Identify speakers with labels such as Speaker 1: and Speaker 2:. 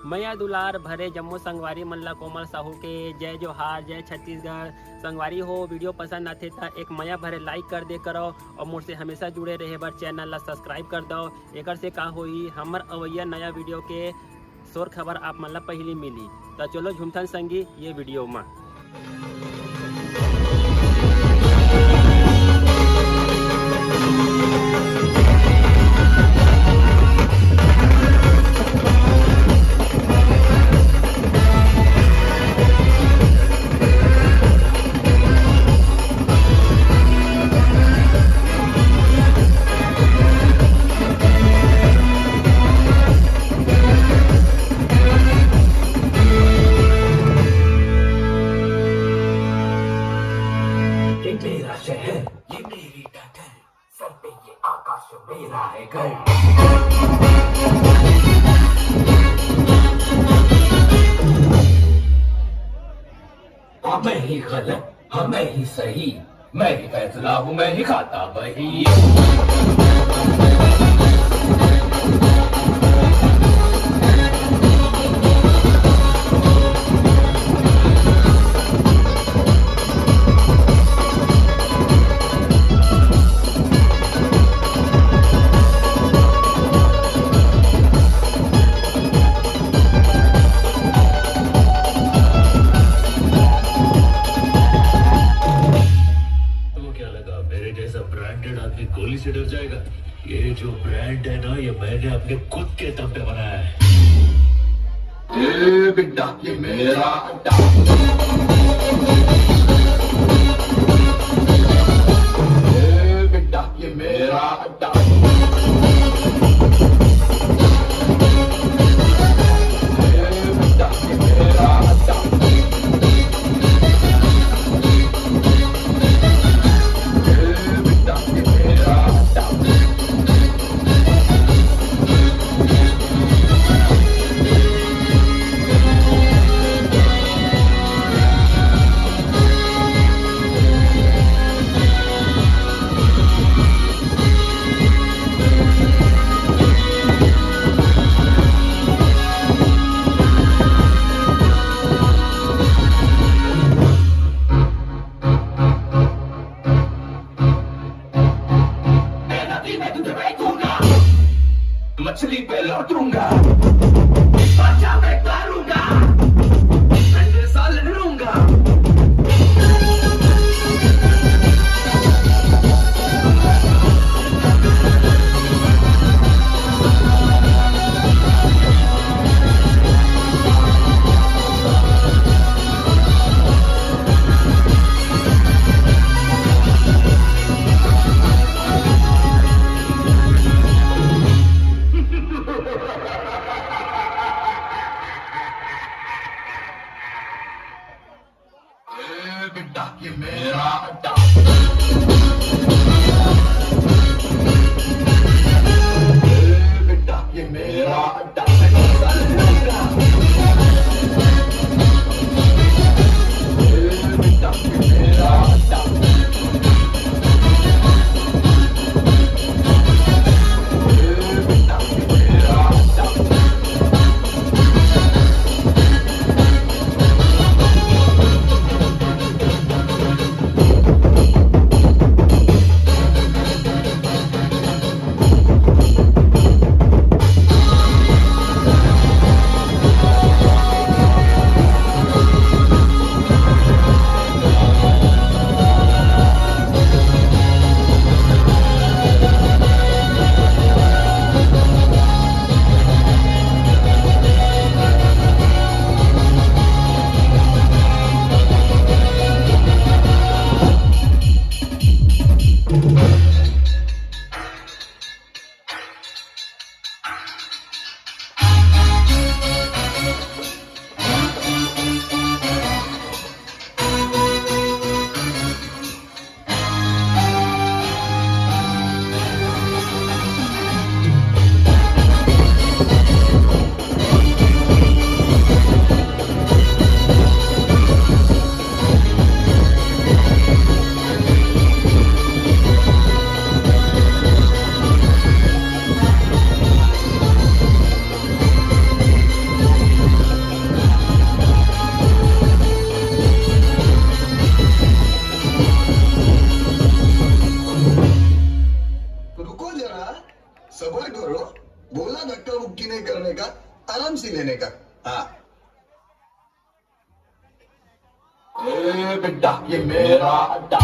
Speaker 1: मैया दुलार भरे जम्मू संगवारी मल्ला कोमल साहू के जय जोहार, जय छत्तीसगढ़। संगवारी हो वीडियो पसंद आते तो एक मैया भरे लाइक कर दे करो और मुझसे हमेशा जुड़े रहे बर चैनल ला सब्सक्राइब कर दो। एक से का होई हमर अवैया नया वीडियो के शोर खबर आप मन ला पहली मिली। तो चलो झुमथन संगी ये वीडियो में।
Speaker 2: मेरा शहर, ये मेरी टहल, सर पे ये आकाश मेरा है घर। हाँ मैं ही गलत, हाँ मैं ही सही, मैं ही फैसला हूँ, मैं ही खाता वही। मेरे जैसा ब्रांडेड आदमी गोली से डर जाएगा? ये जो ब्रांड है ना, ये मैंने अपने खुद के दम पे बनाया है। ए बेटा ये मेरा अड्डा, ए बेटा ये मेरा अड्डा, ए बेटा ये मेरा अड्डा। मछली पे लौटूंगा, बादशाह पे करूंगा, संजय साल लड़ूंगा।
Speaker 3: सी लेने का। हाँ ए बेटा ये मेरा अड्डा।